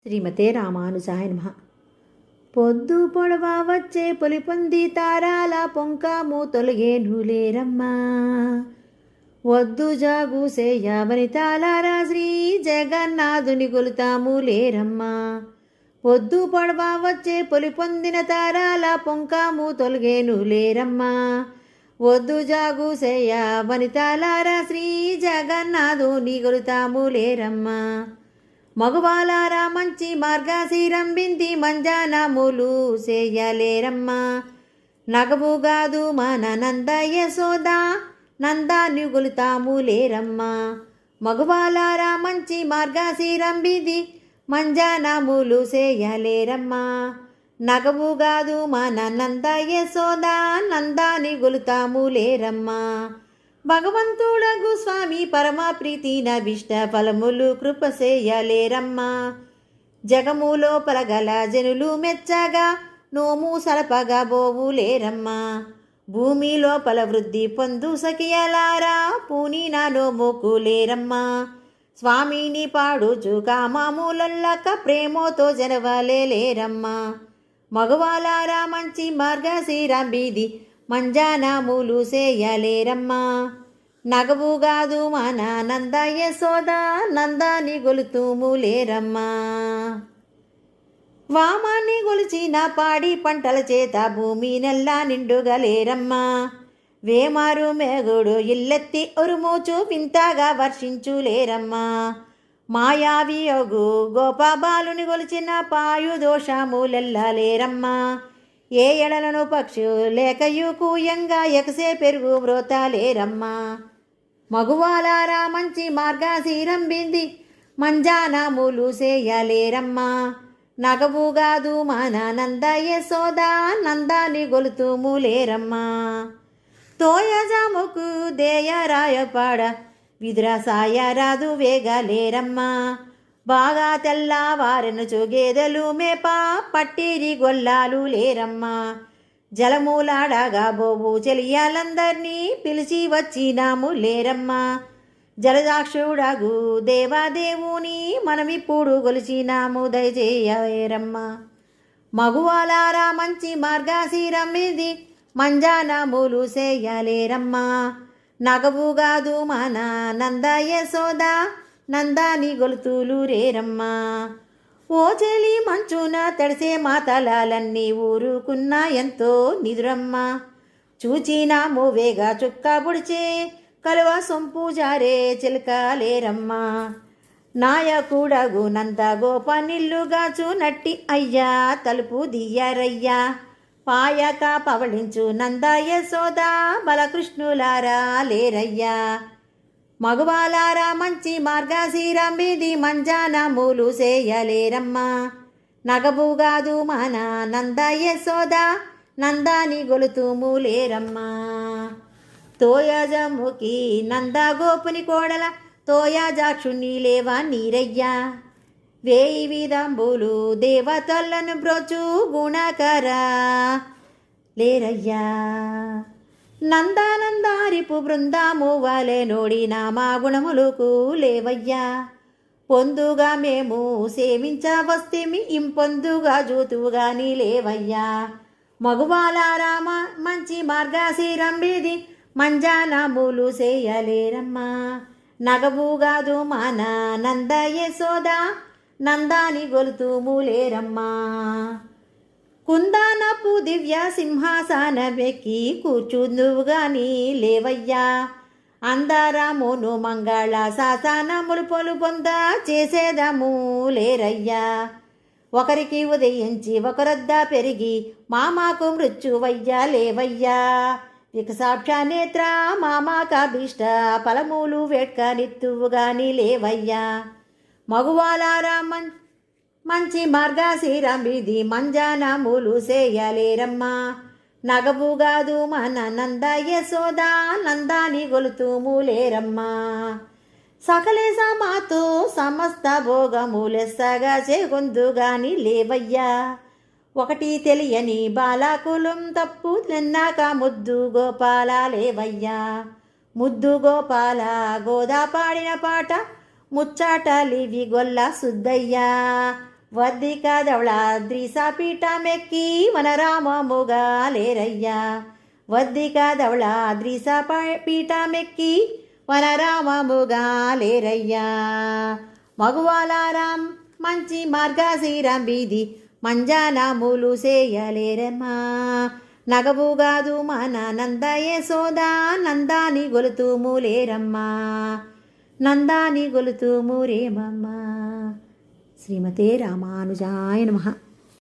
శ్రీమతే రామానుజాయ నమః. పొద్దు పొడవా వచ్చే పొలిపొంది తారాల పొంకాము తొలగేనులేరమ్మా. వద్దు జాగు సేయవనితాలారా శ్రీ జగన్నాథుని గొలుతాము లేరమ్మా. పొద్దు పొడవా వచ్చే పొలిపొందిన తారాల పొంకాము తొలగేను లేరమ్మా. వద్దు జాగు సేయవనితాలారా శ్రీ జగన్నాథుని గొలుతాము లేరమ్మా. మగవాలారా మంచి మార్గశిరం బింది మంజానములు చేయలేరమ్మా. నగవుగాదు మన నంద యశోద నందాన్ని గొలుతాము లేరమ్మా. మగవాలారా మంచి మార్గశిరం బింది మంజానములు చేయలేరమ్మా. నగవుగాదు మన నంద యశోద నందాన్ని గొలుతాము లేరమ్మా. భగవంతుడగు స్వామి పరమ ప్రీతి నభిష్ట ఫలములు కృపసేయలేరమ్మా. జగములో పలగల జనులు మెచ్చగా నోము సలపగా బోవులేరమ్మా. భూమి లోపల వృద్ధి పొందు సఖియలారా పూని నా నోముకులేరమ్మా. స్వామిని పాడుచు కామాములల్లక ప్రేమతో జనవలేరమ్మా. మగవాలారా మంచి మార్గశిరం బీది మంజానములు సేయలేరమ్మా. నగవుగాదు మన నంద యశోద నందాన్ని గొలుతుము లేరమ్మా. వామాన్ని గొలిచిన పాడి పంటల చేత భూమి నెల్లా నిండుగా లేరమ్మా. వేమారు మేగుడు ఇల్లెత్తి ఉరుమూచు వింతగా వర్షించులేరమ్మా. మాయావి యోగు గోపబాలుని గొలిచిన పాయు దోషములెల్లలేరమ్మా. ఏ ఎడలను పక్షు లేకయు కూయంగా ఎకసే పెరుగు మ్రోతాలేరమ్మా. మగువాలారా మంచి మార్గశిరం బింది మంజానములు సేయలేరమ్మా. నగవుగాదు మన నంద యశోద నందాన్ని గొలుతుము లేరమ్మా. తోయజాముకు దేయరాయపాడ విదురసాయ రాదు వేగలేరమ్మా. బాగా తెల్లవారెను గేదెలు మేప పట్టిరి గొల్లాలు లేరమ్మా. జలమూలాడగా బోవు చెలియాలందరినీ పిలిచి వచ్చినాము లేరమ్మా. జలదాక్షుడగు దేవాదేవుని మనమిప్పుడు గొలిచినాము దయచేయరమ్మా. మగువాలారా మంచి మార్గశిరం ఇది మంజానములు సేయలేరమ్మా. నగవుగాదు మన నంద యశోద నందాని గొలుతులు రేరమ్మా. ఓ చెలి మంచున తడిసే మాతలాలన్నీ ఊరుకున్నా ఎంతో నిదురమ్మా. చూచినాము వేగా చుక్క పొడిచే కలువ సొంపు జారే చిలకలేరమ్మా. నాయకుడగు నంద గోప నిల్లుగాచు నట్టి అయ్యా తలుపు దియ్యారయ్యా. పాయక పవళించు నంద యశోద బలకృష్ణులారా లేరయ్యా. మగవాలారా మంచి మార్గశిరం బిది మంజానములు సేయలేరమ్మా. నగవుగాదు మన నంద యశోద నందాని గొలుతుము లేరమ్మా. తోయజముకి నంద గోపుని కోడల తోయజాక్షుని లేవా నీరయ్యా. వేయి విధంబులు దేవతలను బ్రోచు గుణకరా లేరయ్యా. నందానందారిపు బృందాము వాలే నోడి నామా గుణములకు లేవయ్యా. పొందుగా మేము సేవించవస్తేమి ఇంపొందుగా జూతుగాని లేవయ్యా. మగువాలారా మంచి మార్గశిరం బిది మంజానములు సేయలేరమ్మా. నగవుగాదు మన నంద యశోద నందాని గొలుతుము లేరమ్మా. కుందానపు దివ్య సింహాసనమెక్కి కూర్చుందువు గాని లేవయ్యా. అందరమును మంగళ శాసనములు పొలు పొంద చేసేదము లేరయ్యా. ఒకరికి ఉదయించి ఒకరొద్ద పెరిగి మామాకు మృత్యువయ్యా లేవయ్యా. వికసాక్ష నేత్ర మామాకభిష్ట ఫలములు వేట్క నిత్తువు గాని లేవయ్యా. మగువాలారా మంచి మార్గశిరం బిది మంజానములు సేయలేరమ్మా. నగవుగాదు మన నంద యశోద నందాని గొలుతుము లేరమ్మా. సకలేశ మాతో సమస్త భోగములెస్సగా చేగొందుగాని లేవయ్యా. ఒకటి తెలియని బాలకులం తప్పు నిన్నాక ముద్దు గోపాల లేవయ్యా. ముద్దు గోపాల గోదా పాడిన పాట ముచ్చాటలివి గొల్ల సుద్దయ్యా వద్దిక ధవళాద్రిసా పీఠమెక్కి వనరామముగా లేరయ్యా వద్దిక ధవళాద్రిసా పీఠమెక్కి వనరామముగా లేరయ్యా మగువాలారాం మంచి మార్గశీరం బీది మంజానములు చేయలేరమ్మా నగవుగాదు మన నంద యశోదా నందాని గొలుతుము లేరమ్మా నందాని గొలుతుము రేమమ్మా శ్రీమతే రామానుజాయ నమః.